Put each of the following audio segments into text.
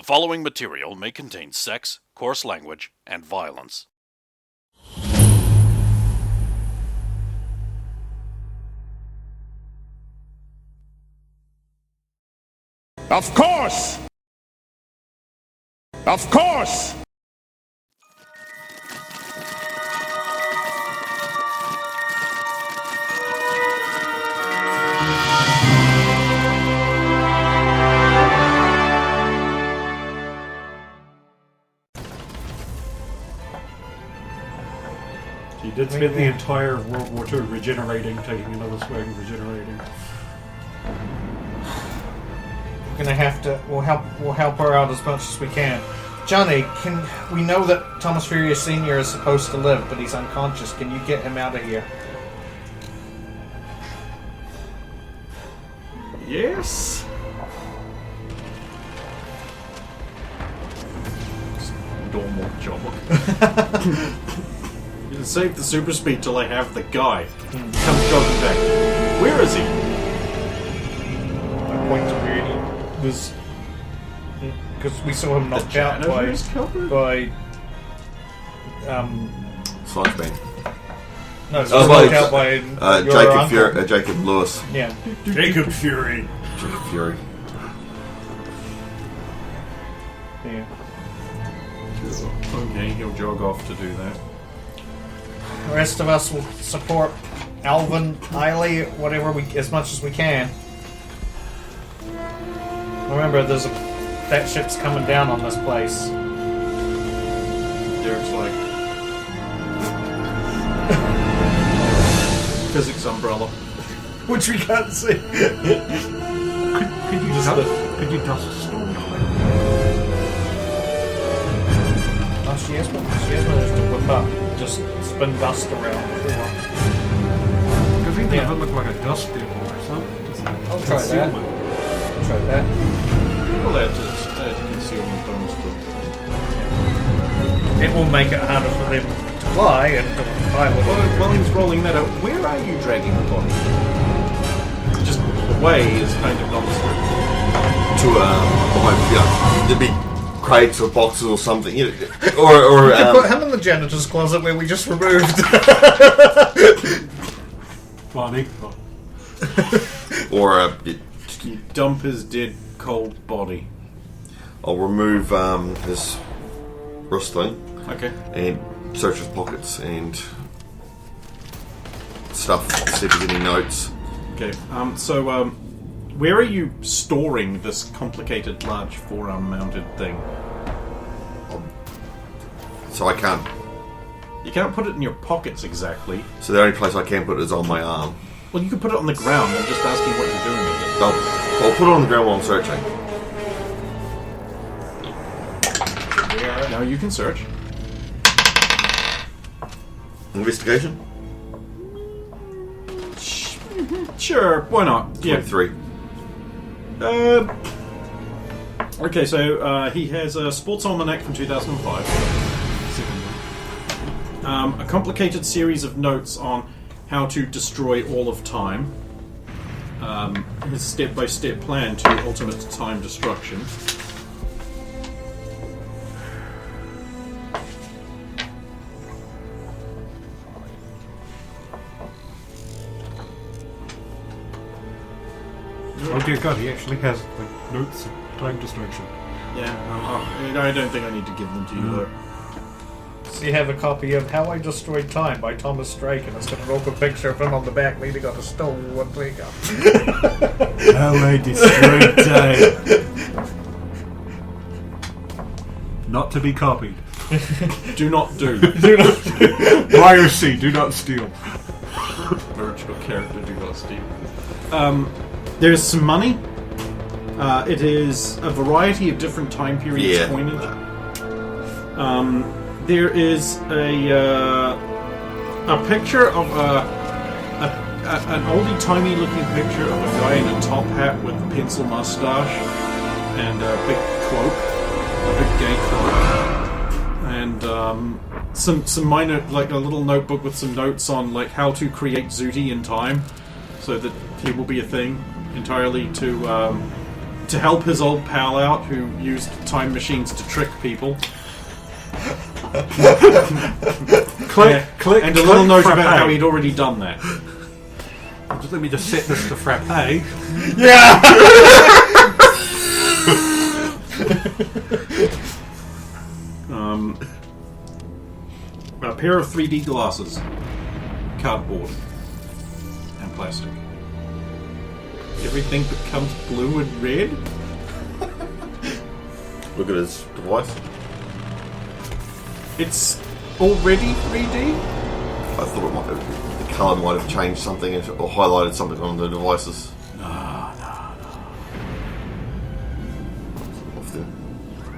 The following material may contain sex, coarse language, and violence. Of course! Of course! You did spend the entire World War II regenerating, taking another swing, regenerating. We're gonna have to. We'll help her out as much as we can. Johnny, we know that Thomas Furious Sr. is supposed to live, but he's unconscious. Can you get him out of here? Yes. Normal job. You can save the super speed till I have the guy. Comes jogging back. Where is he? I point to where he was, because we saw him knocked out by Sludge Bang. no, he was knocked out by your uncle. Jacob Lewis. Yeah, Jacob Fury. Jacob Fury. yeah. Okay, he'll jog off to do that. The rest of us will support Alvin, Eiley, whatever as much as we can. Remember, that ship's coming down on this place. Derek's like physics umbrella, Which we can't see. Could you dust a storm? Oh, she has managed to whip up, just spin dust around before. Because he doesn't look like a dust devil or something. I'll try that. well, that's concealment bonus too. It will make it harder for them to fly and to pilot. While he's rolling that out, where are you dragging the body? Just away is kind of nonsense. To there'd be crates or boxes or something, you know, or We could put him in the janitor's closet where we just removed. Funny. or You dump his dead, cold body. I'll remove his wristling Okay. and search his pockets and stuff. See if there's any notes. Okay. Where are you storing this complicated, large forearm-mounted thing? So I can't. You can't put it in your pockets exactly. So the only place I can put it is on my arm. Well, you can put it on the ground. I'm just asking what you're doing with it. I'll put it on the ground while I'm searching. Now you can search. Investigation? Sure, why not? Yeah. 23. Okay, so he has a sports almanac from 2005. A complicated series of notes on how to destroy all of time. His step-by-step plan to ultimate time destruction. Oh dear God, he actually has like notes of time destruction. Yeah, I don't think I need to give them to you, though. So you have a copy of How I Destroyed Time by Thomas Drake, and it's got an awkward picture of him on the back leaning on a stool with one leg up. How I destroyed time. Not to be copied. Do not do. Piracy, do not steal. Virtual character, do not steal. There's some money. It is a variety of different time periods coinage. There is a picture of an oldie-timey looking picture of a guy in a top hat with a pencil mustache and a big cloak, a big gay cloak, and some minor, like a little notebook with some notes on like how to create Zooty in time, so that he will be a thing entirely to to help his old pal out who used time machines to trick people. Click, click, And a little note about how he'd already done that. Just let me just set this to frappe. Yeah! A pair of 3D glasses. Cardboard. And plastic. Everything becomes blue and red? Look at his device. It's already 3D? I thought it might have, the colour might have changed something or highlighted something on the devices. No. Often.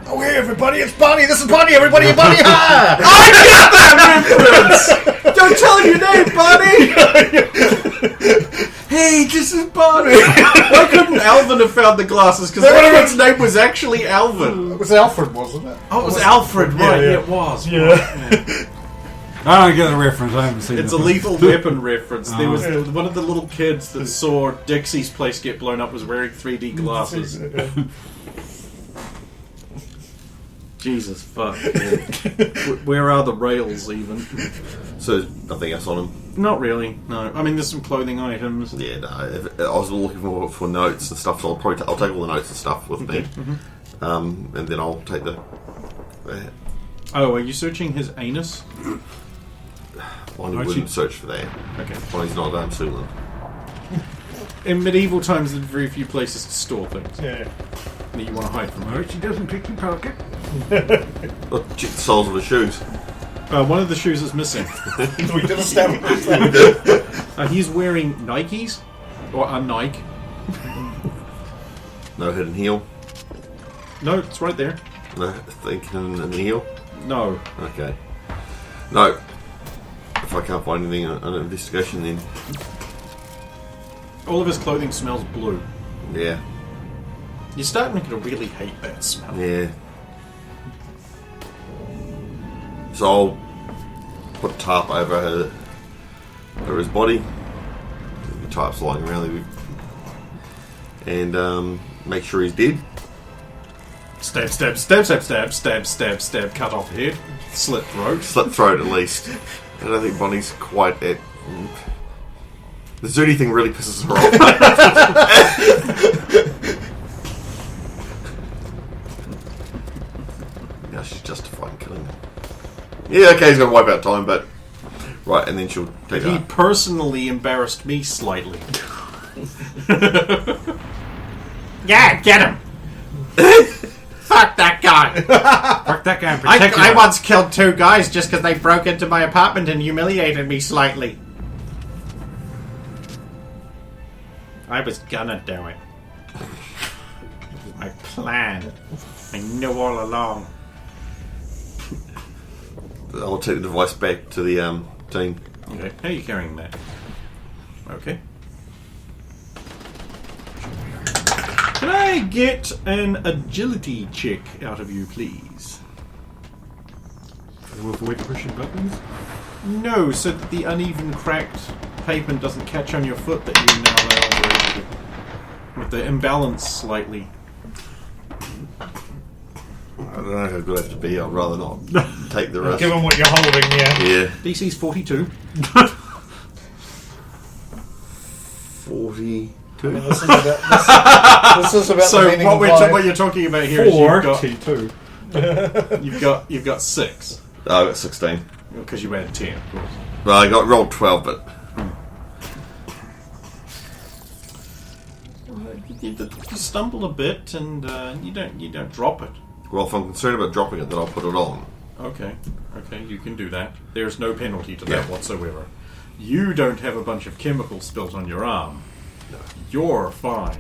Oh, hey, everybody, it's Bonnie! This is Bonnie! Everybody, Bonnie! Ha! Don't tell your name, Bonnie! Hey, this is Bonnie! Why couldn't Alvin have found the glasses? Because everyone's name was actually Alvin. It was Alfred, wasn't it? Oh, it was Alfred, right? yeah. Yeah, it was. Yeah. Right, I don't get the reference. I haven't seen it. It's a Lethal Weapon reference. There was one of the little kids that saw Dixie's place get blown up was wearing 3D glasses. Jesus fuck. Where are the rails even? So there's nothing else on him. Not really. No. I mean, there's some clothing items. Yeah, no. I was looking for notes and stuff, so I'll take all the notes and stuff with me, and then I'll take the. Oh, are you searching his anus? Bonnie wouldn't search for that. Okay. Bonnie's not Sulan. In medieval times, there's very few places to store things Yeah. that you want to hide from. No, she doesn't pick your pocket. Look, check the soles of the shoes. One of the shoes is missing. We did establish that. He's wearing Nikes or a Nike. No hidden heel. No, it's right there. No thinking in the heel. No. Okay. No. If I can't find anything on an investigation, then All of his clothing smells blue. yeah, You're starting to really hate that smell. yeah. So I'll put a tarp over his body. The tarp's lying around there, and make sure he's dead. Stab, cut off head, slit throat. Slit throat at least. I don't think Bonnie's quite at. The dirty thing really pisses her off. Now she's justified in killing him. Yeah, okay, he's going to wipe out time, but... Right, and then she'll take He that. personally embarrassed me slightly. Yeah, get him! Fuck that guy! Fuck that guy in particular. I once killed 2 guys just because they broke into my apartment and humiliated me slightly. I was gonna do it. It was my plan. I knew all along. I'll take the device back to the team. Okay, how are you carrying that? Okay. Can I get an agility check out of you, please? We'll avoid pushing buttons. No, so that the uneven, cracked pavement doesn't catch on your foot that you now are with the imbalance slightly. I don't know how good I have to be. I'd rather not take the risk. Give him what you're holding, yeah. Yeah. DC's 42. 42. This is about So the meaning what of we're life. what you're talking about here is T2. you've got 6 Oh, I got 16. because you had 10, of course. Well, I got rolled 12, but... You stumble a bit and you don't drop it. Well, if I'm concerned about dropping it, then I'll put it on. Okay, you can do that. There's no penalty to that Yeah. whatsoever. You don't have a bunch of chemicals spilt on your arm. No. You're fine.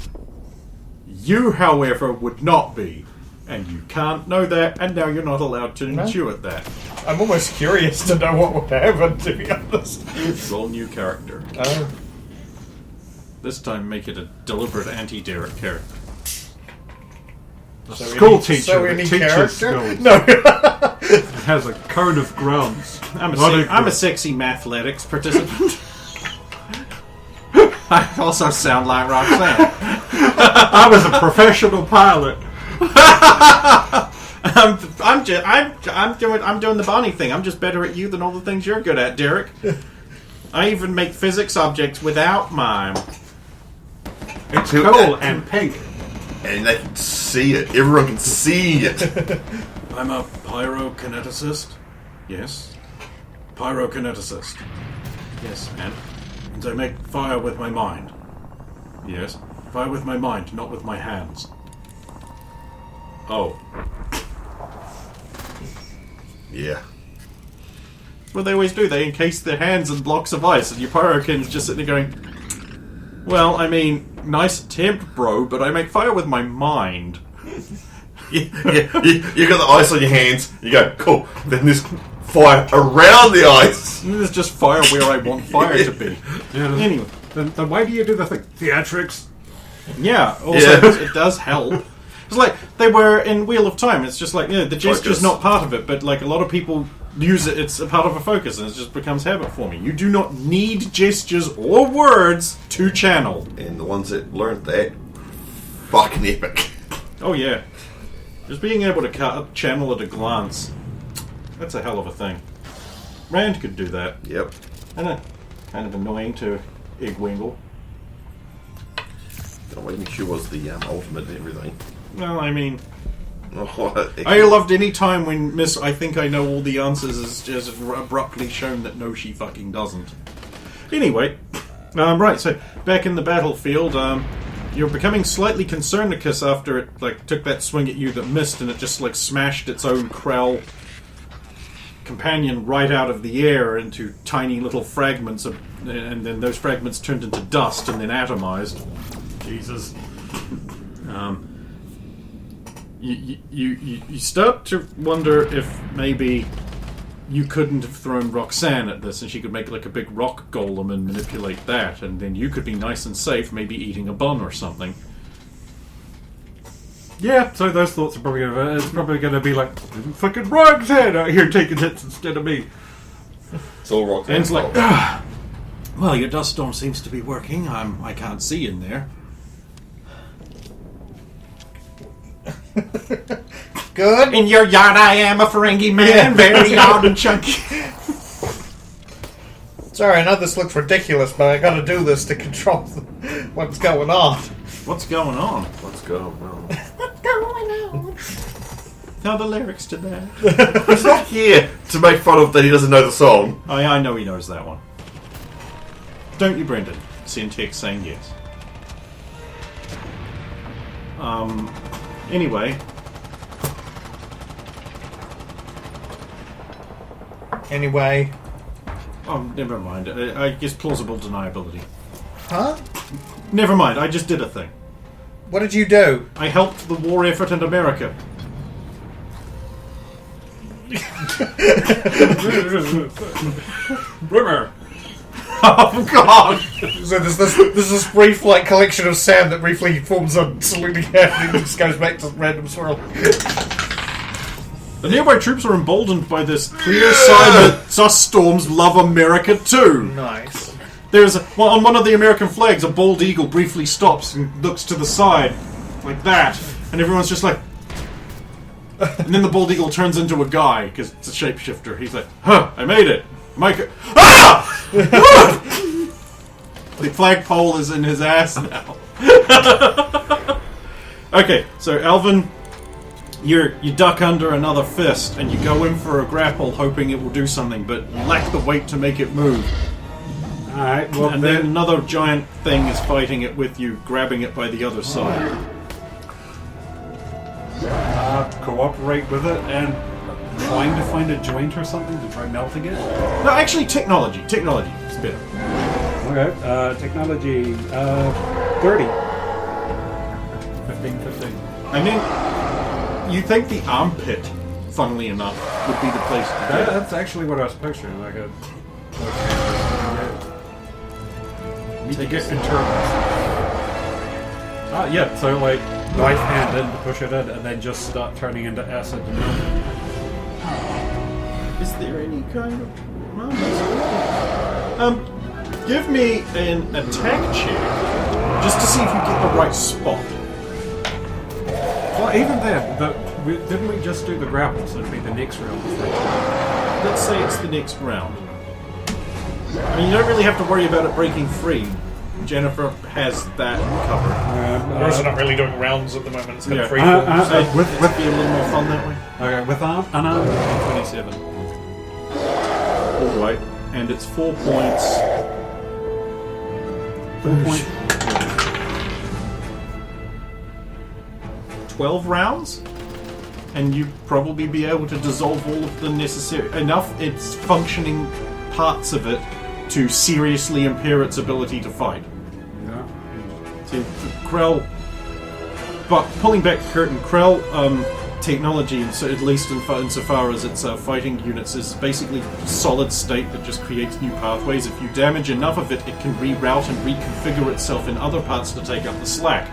You, however, would not be. And you can't know that, and now you're not allowed to intuit that. I'm almost curious to know what would happen, to be honest. Roll new character. This time make it a deliberate anti-Derek character. School teacher So that any teaches character? skills. No. It has a code of grounds. I'm a Not sexy mathletics participant. I also sound like Roxanne. I was a professional pilot. I'm doing the Bonnie thing. I'm just better at you than all the things you're good at, Derek. I even make physics objects without mime. It's cool and pink. And they can see it. Everyone can see it. I'm a pyrokineticist. Yes. Pyrokineticist. Yes. And I make fire with my mind. Yes. Fire with my mind, not with my hands. Oh. Yeah. Well, they always do. They encase their hands in blocks of ice, and your pyrokin's just sitting there going, well, I mean, nice attempt, bro, but I make fire with my mind. You got the ice on your hands. You go, cool. Then there's fire around the ice. And there's just fire where I want fire to be. Yeah, Anyway. Then why do you do the thing? Theatrics? Yeah, also, Yeah. it does help. It's like, they were in Wheel of Time. It's just like, yeah, the gesture's Focus. not part of it, but like a lot of people use it, it's a part of a focus, and it just becomes habit forming. You do not need gestures or words to channel. And the ones that learned that, fucking epic. Oh yeah. Just being able to channel at a glance, that's a hell of a thing. Rand could do that. Yep. And kind of annoying to Igwingle. Waiting She was the ultimate and everything. Well, I mean, Oh, I loved any time when Miss I think I know all the answers is just abruptly shown that no, she fucking doesn't. Anyway, right, so back in the battlefield, you're becoming slightly concernicus after it took that swing at you that missed, and it just smashed its own Krell companion right out of the air into tiny little fragments, and then those fragments turned into dust and then atomized. Jesus. You start to wonder if maybe you couldn't have thrown Roxanne at this and she could make a big rock golem and manipulate that, and then you could be nice and safe, maybe eating a bun or something. Yeah, so those thoughts are probably going to be like, fucking Roxanne out here taking hits instead of me. It's all rock. And it's like, well, your dust storm seems to be working. I can't see in there. Good. In your yard I am a Ferengi man, very loud and chunky. Sorry, I know this looks ridiculous, but I gotta do this to control what's going on. What's going on? Let's go. Well, Tell the lyrics to that. he's not here to make fun of that he doesn't know the song. I know he knows that one. Don't you, Brendan? Syntax saying yes. Anyway. Anyway. Oh, never mind. I guess plausible deniability. Huh? Never mind, I just did a thing. What did you do? I helped the war effort in America. Rumor. Oh, God! So there's this brief collection of sand that briefly forms on saluting head and just goes back to random swirl. The nearby troops are emboldened by this clear sign that sus storms love America too. Nice. There's on one of the American flags, a bald eagle briefly stops and looks to the side, like that, and everyone's just like. And then the bald eagle turns into a guy because it's a shapeshifter. He's like, "Huh, I made it, Mike." Ah! The flagpole is in his ass now. Okay, so Alvin, you duck under another fist and you go in for a grapple, hoping it will do something, but you lack the weight to make it move. Alright, well And then another giant thing is fighting it with you, grabbing it by the other side. cooperate with it and trying to find a joint or something to try melting it. No, actually, technology. Technology is better. Okay, technology, 30. 15. I mean, you think the armpit, funnily enough, would be the place to get it. That's actually what I was picturing, like a... Need to get internals. Yeah, so like, knife hand in to push it in, and then just start turning into acid and milk. Is there any kind of... Give me an attack check, just to see if you get the right spot. Well, even then, didn't we just do the grapple, so it'd be the next round? Let's say it's the next round. I mean, you don't really have to worry about it breaking free. Jennifer has that covered. We're also not really doing rounds at the moment. It's kind of free with Be a little more fun that way. Okay, with unarmed, 27. Alright, and it's 4 points. 4 points. 12 rounds? And you probably be able to dissolve all of the necessary... enough its functioning parts of it to seriously impair its ability to fight. Yeah. See, Krell... But pulling back the curtain, Krell technology, so at least insofar as its fighting units, is basically solid state that just creates new pathways. If you damage enough of it, it can reroute and reconfigure itself in other parts to take up the slack.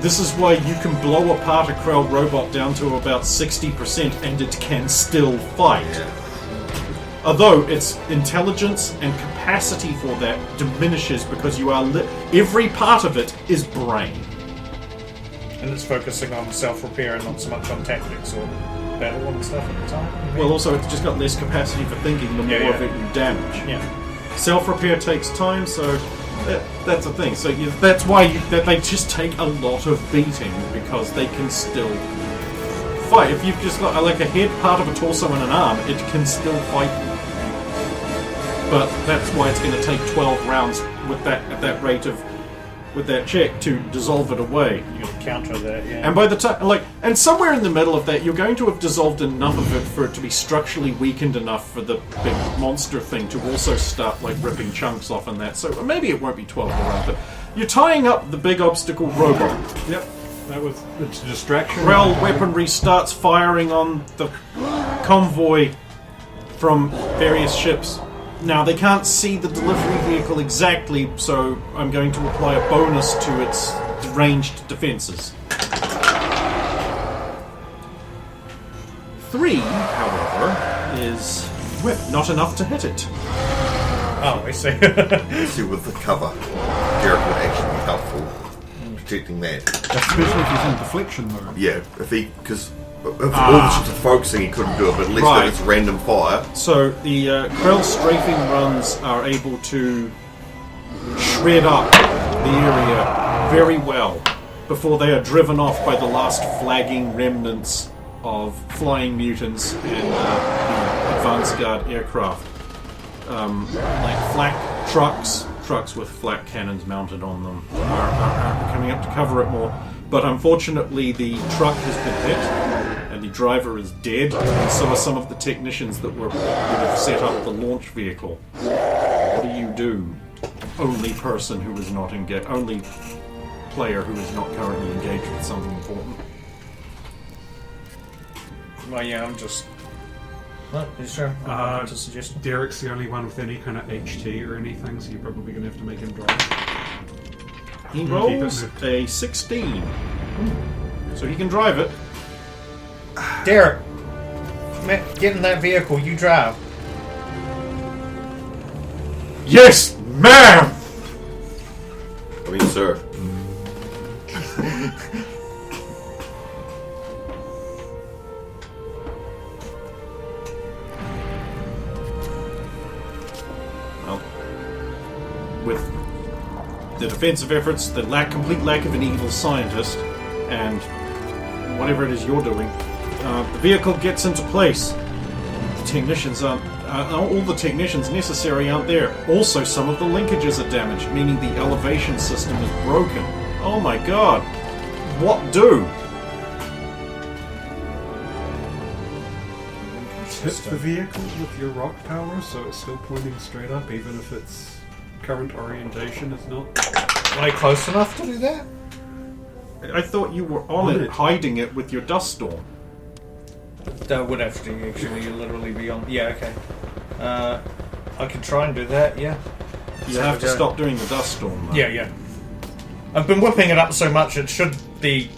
This is why you can blow apart a Krell robot down to about 60% and it can still fight. Although its intelligence and capacity for that diminishes because you are every part of it is brain. And it's focusing on self-repair and not so much on tactics or battle and stuff at the time. Well, also it's just got less capacity for thinking the more of it you damage. Yeah. Self-repair takes time, so that's the thing. So that's why they just take a lot of beating because they can still fight. If you've just got like a head, part of a torso, and an arm, it can still fight you. But that's why it's going to take 12 rounds with that at that rate of with that check to dissolve it away. You can counter that, yeah. And by the time, and somewhere in the middle of that, you're going to have dissolved enough of it for it to be structurally weakened enough for the big monster thing to also start ripping chunks off and that. So maybe it won't be 12 rounds, but you're tying up the big obstacle robot. Yep. That was its distraction. Krell weaponry starts firing on the convoy from various ships. Now, they can't see the delivery vehicle exactly, so I'm going to apply a bonus to its ranged defenses. 3, however, is not enough to hit it. Oh, I see. See, with the cover, Derek would actually be helpful in protecting that. Especially if he's in deflection mode. Yeah, because if all the ships are focusing, he couldn't do it, but at least if it's random fire. So the Krell strafing runs are able to shred up the area very well before they are driven off by the last flagging remnants of flying mutants and the advance guard aircraft. Like flak trucks with flak cannons mounted on them are coming up to cover it more. But unfortunately the truck has been hit and the driver is dead, and so are some of the technicians that would have set up the launch vehicle. What do? Only person who is not engaged, only player who is not currently engaged with something important. Well, yeah, I'm just... What? Are you sure? What's a suggestion? Derek's the only one with any kind of HT or anything, so you're probably going to have to make him drive. He rolls a 16. So he can drive it. Derek, get in that vehicle, you drive. Yes, ma'am! I mean, sir. Well, with the defensive efforts, the complete lack of an evil scientist, and whatever it is you're doing, the vehicle gets into place. The technicians aren't... all the technicians necessary aren't there. Also, some of the linkages are damaged, meaning the elevation system is broken. Oh my god. What do? Hit the vehicle with your rock power so it's still pointing straight up, even if its current orientation is not. Am I close enough to do that? I thought you were on it, hiding it with your dust storm. That would have to actually literally be on... Yeah, okay. I can try and do that, yeah. You have to stop doing the dust storm, though. Yeah. I've been whipping it up so much it should be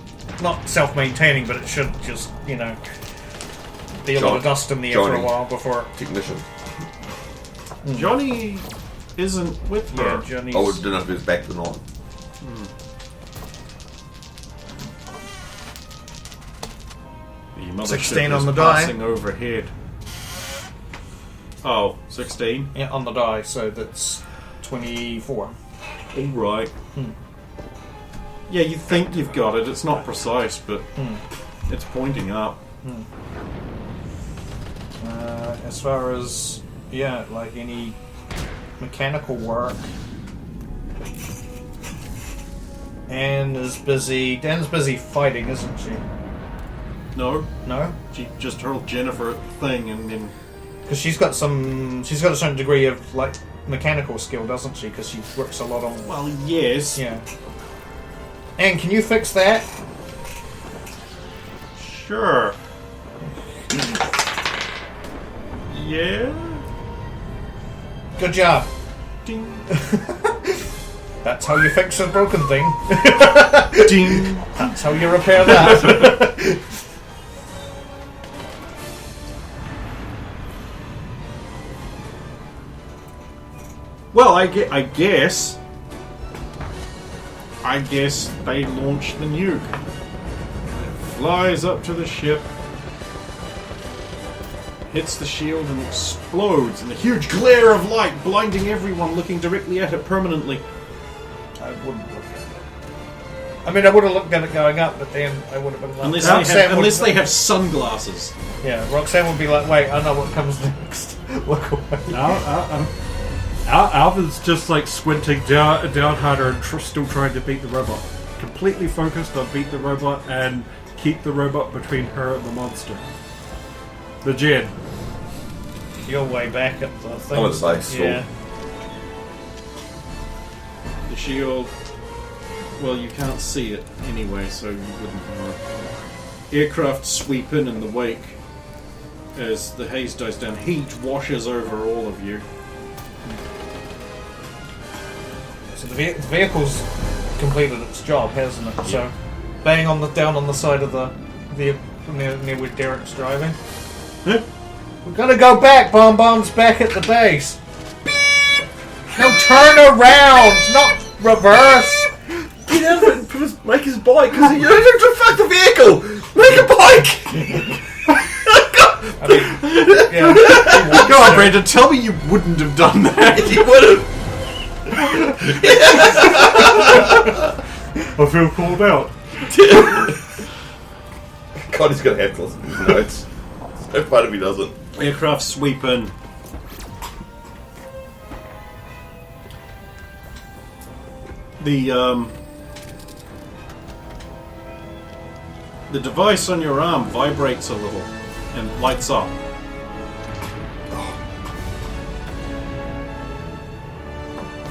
not self-maintaining, but it should just, be a lot of dust in the air for a while before... Technician. Johnny isn't with her. Yeah, Johnny's. I don't know if it's back or not. The mothership 16 is on the die. passing overhead. Oh, 16? Yeah, on the die, so that's 24. Alright. Yeah, you think you've got it. It's not precise, but it's pointing up. As far as, yeah, like any mechanical work, Dan's busy fighting, isn't she? No, No? she just hurled Jennifer at the thing and then... Because she's got a certain degree of, like, mechanical skill, doesn't she? Because she works a lot on... Well, yes. Yeah. And can you fix that? Sure. Yeah? Good job. Ding. That's how you fix a broken thing. Ding. That's how you repair that. Well, I guess they launched the nuke. It flies up to the ship, hits the shield and explodes in a huge glare of light, blinding everyone looking directly at it permanently. I wouldn't look at it. I mean, I would have looked at it going up, but then I would have been like... Unless they have sunglasses. Yeah, Roxanne would be like, wait, I know what comes next. Look away. Alvin's just like squinting down harder and still trying to beat the robot. Completely focused on beat the robot and keep the robot between her and the monster. The Jen. You're way back at the thing. I would say so. Yeah. The shield, well, you can't see it anyway, so you wouldn't know. Aircraft sweep in the wake as the haze dies down. Heat washes over all of you. So the vehicle's completed its job, hasn't it? So, bang down on the side of the vehicle near where Derek's driving. Huh? We've got to go back. Bomb's back at the base. No, turn around, not reverse. Get out of it and make his bike, because you don't to fuck the vehicle! Make a bike! I mean, yeah. Go on, Brandon, tell me you wouldn't have done that. You would have! I feel called out. God, he's going to have to listen to his notes. No part of me doesn't. Aircraft sweep in. The device on your arm vibrates a little and lights up.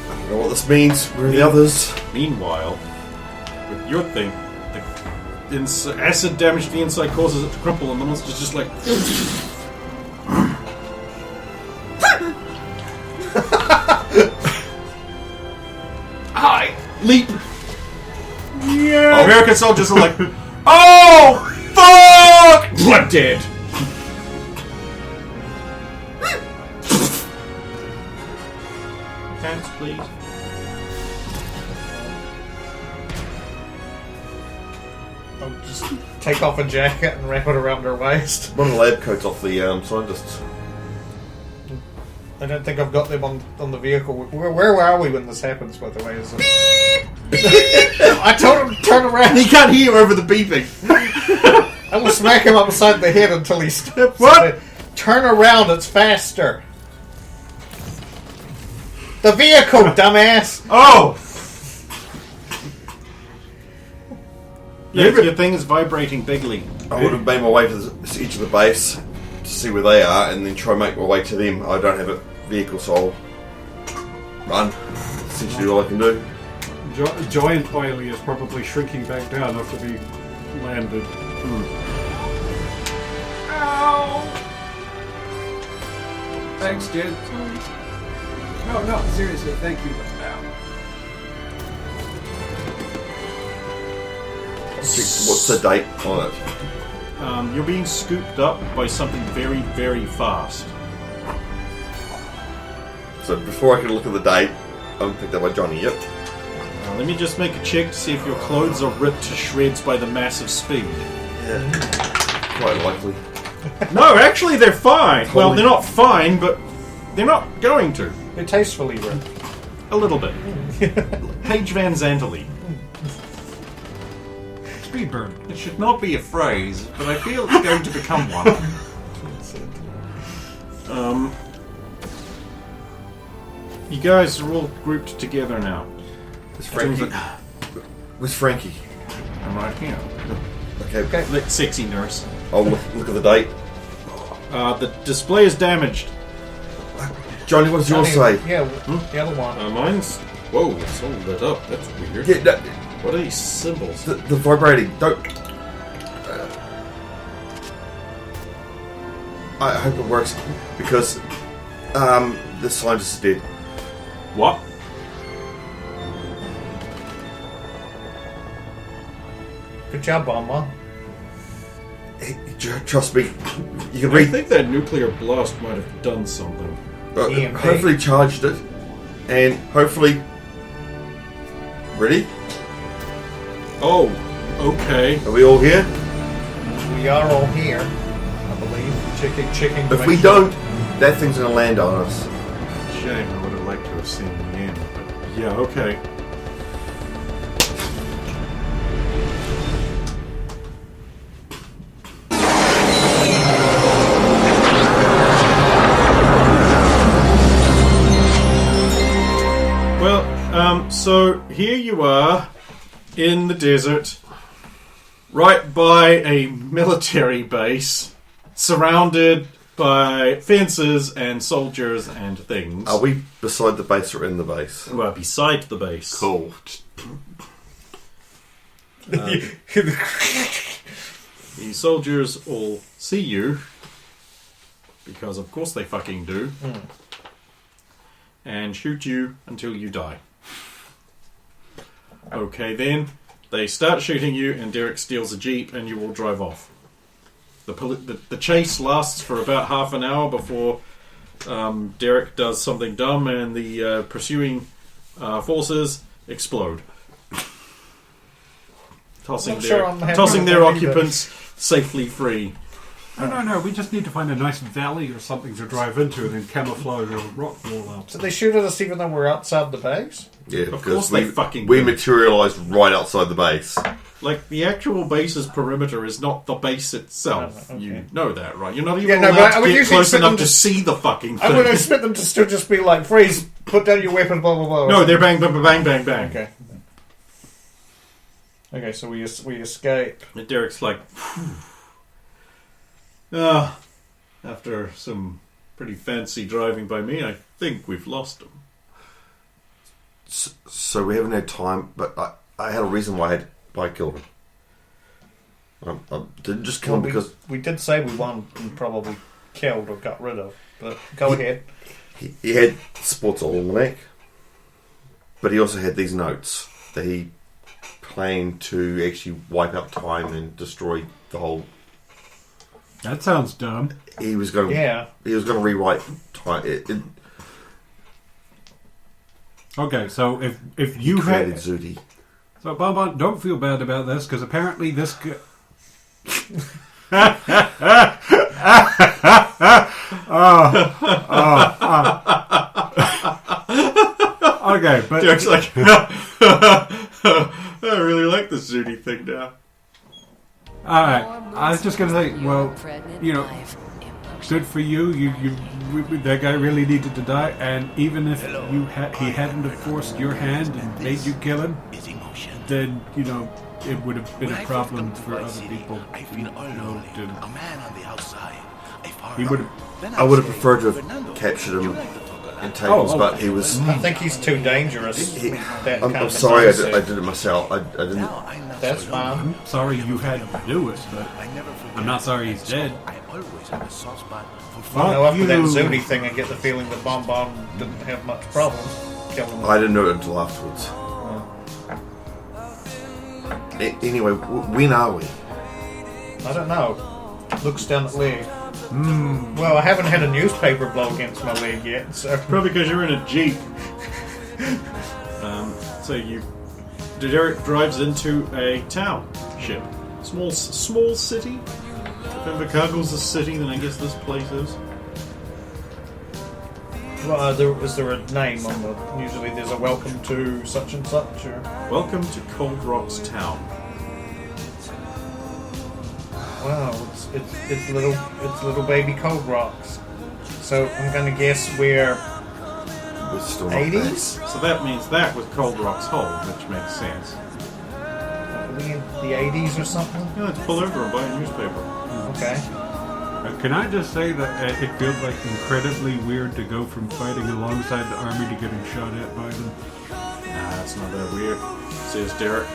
I don't know what this means. Where are the others? Meanwhile, with your thing, the acid damage to the inside causes it to crumple, and the monster's just like. Hi! Leap! Yeah! American soldiers are like, oh! Fuck! Blood dead! Thanks, please. I'll just take off a jacket and wrap it around her waist. One of the lab coats off the scientists. I don't think I've got them on the vehicle. Where are we when this happens, by the way? Is it... I told him to turn around. He can't hear over the beeping. I will smack him upside the head until he stops. What? Turn around, it's faster. The vehicle, dumbass! Oh! Yeah, your thing is vibrating bigly. I would have made my way to the edge of the base to see where they are and then try and make my way to them. I don't have a vehicle, so I'll run. Essentially all I can do. Giant Oily is probably shrinking back down after being landed. Ow! Thanks, dude. No, seriously, thank you. Ow. What's the date on it? You're being scooped up by something very, very fast. So before I can look at the date, I'm picked up by Johnny. Yep. Let me just make a check to see if your clothes are ripped to shreds by the massive speed. Yeah. Quite likely. No, actually they're fine. Well, they're not fine, but they're not going to. They're tastefully ripped. A little bit. Paige Van Zanderlee. Speed burn. It should not be a phrase, but I feel it's going to become one. You guys are all grouped together now. Where's Frankie? Where's Frankie? I'm right here. Okay. Look, sexy nurse. I'll look at the date. The display is damaged. Johnny, what does yours say? Yeah, the other one. Mine's... Whoa, it's all lit up. That's weird. Yeah, no, What are these symbols? the vibrating. Don't. I hope it works because the scientist is dead. What? Good job, Bomber. Hey, trust me, you can I read. think that nuclear blast might have done something. DMV. Hopefully charged it, and hopefully. Ready? Oh, okay. Are we all here? We are all here, I believe. Checking. If we don't, that thing's gonna land on us. Shame, I would have liked to have seen the end, but yeah, okay. Well, so here you are in the desert, right by a military base, surrounded by fences and soldiers and things. Are we beside the base or in the base? Well, beside the base. Cool. The soldiers all see you, because of course they fucking do, and shoot you until you die. Okay, then they start shooting you, and Derek steals a jeep, and you all drive off. The chase lasts for about half an hour before Derek does something dumb, and the pursuing forces explode, tossing their occupants safely free. No. We just need to find a nice valley or something to drive into and then camouflage a rock wall out. So they shoot at us even though we're outside the base? Yeah, Of because course they fucking we do. materialised right outside the base. Like, the actual base's perimeter is not the base itself. Oh, okay. You know that, right? You're not even Yeah, no, but allowed I would to get usually close expect enough them to to- see the fucking I thing. would expect them to still just be like, freeze, put down your weapon, blah, blah, blah. No, they're bang, bang, bang, bang, bang. Okay. Okay, so we escape. And Derek's like, after some pretty fancy driving by me, I think we've lost him. So we haven't had time, but I had a reason why I killed him. I didn't just kill him because we did say we won and probably killed or got rid of, but go ahead. he had sports almanac, but he also had these notes that he planned to actually wipe out time and destroy the whole. That sounds dumb. He was going. Yeah. He was going to rewrite time. Okay, so if you created had... Zudi. So, Bonbon, don't feel bad about this, because apparently this... Okay, but... Derek's like, I really like the Zuni thing now. Alright, I was just going to say, well, you know, good for you. That guy really needed to die, and even if he hadn't have forced your hand and made you kill him, then, you know, it would have been a problem for other people. I would have preferred to have captured him in tables, but he was. I think he's too dangerous. I'm sorry, I did it myself. I didn't. That's fine. I'm sorry you had to do it, but I'm not sorry he's dead. Well, after that Zuni thing, I get the feeling that Bon didn't have much problem killing him. I didn't know it until afterwards. Anyway, when are we? I don't know. Looks down at leg. Well, I haven't had a newspaper blow against my leg yet, so... Probably because you're in a Jeep. Derek drives into a township. Small city. If Invercargill's a city, then I guess this place is. Well, is there a name on the... Usually there's a welcome to such and such, or... Welcome to Cold Rock's town. Wow, it's little baby Cold Rocks. So I'm gonna guess we're We're still not 80s? So that means that was Cold Rock's hole, which makes sense. Are we in the 80s or something? Yeah, let's pull over and buy a newspaper. Okay. Can I just say that it feels like incredibly weird to go from fighting alongside the army to getting shot at by them? Nah, it's not that weird, says Derek.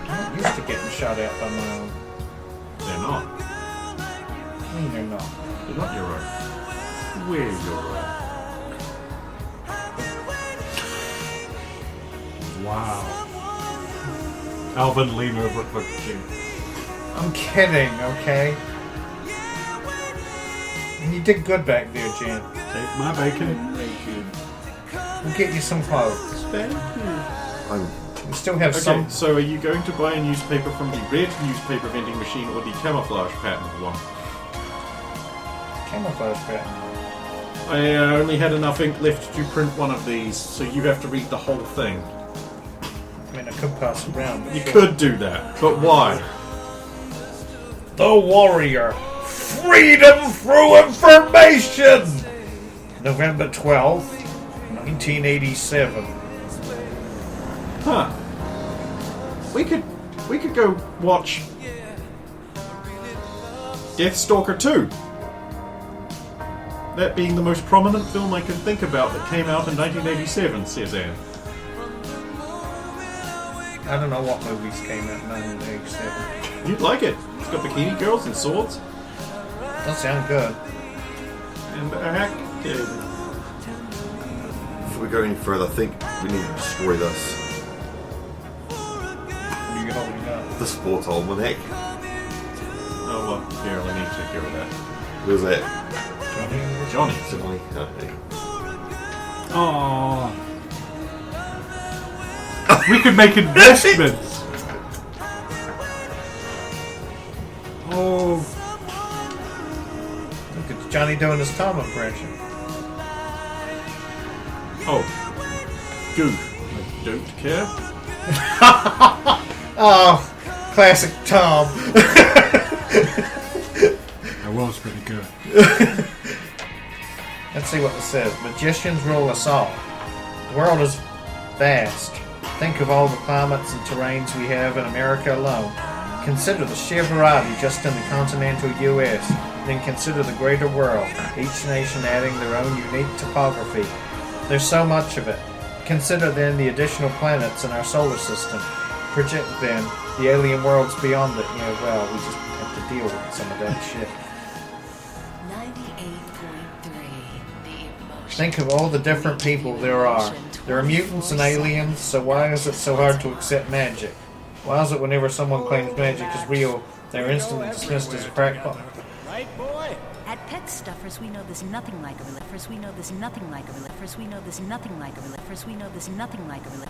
I'm used to getting shot at by my own. They're not. I mean, they're not. They're not your own. We're your own. Wow. Alvin, lean over quick. I'm kidding, okay? You did good back there, Jen. Take my bacon. We'll get you some clothes. I'm We still have Okay, some... so are you going to buy a newspaper from the red newspaper vending machine or the camouflage patterned one? camouflage pattern. I only had enough ink left to print one of these, so you have to read the whole thing. I mean, I could pass it around. But You sure. could do that, but why? The Warrior. Freedom through information! November 12th, 1987. Huh. We could go watch Deathstalker 2. That being the most prominent film I can think about that came out in 1987, says Anne. I don't know what movies came out in 1987. You'd like it. It's got bikini girls and swords. Does sound good. And a hack. Before we go any further, I think we need to destroy this. What are you holding up? The sports almanac. Oh, well, here, let me take care of that. Where's that? Johnny. Suddenly. Okay. Aww. We could make investments. Oh. Look at Johnny doing his Tom impression. Oh. Goof. I don't care. Oh, classic Tom. That was pretty good. Let's see what it says. Magicians rule us all. The world is vast. Think of all the climates and terrains we have in America alone. Consider the sheer variety just in the continental U.S. Then consider the greater world, each nation adding their own unique topography. There's so much of it. Consider then the additional planets in our solar system. Project then the alien worlds beyond it. Yeah, well, we just have to deal with some of that shit. 98.3. Think of all the different people there are. There are mutants and aliens, so why is it so hard to accept magic? Why is it whenever someone claims magic is real, they're instantly dismissed as a crackpot? Right, boy? At Pet Stuffers, we know there's nothing like a relief. We know there's nothing like a relief. We know there's nothing like a relief. We know there's nothing like a relief.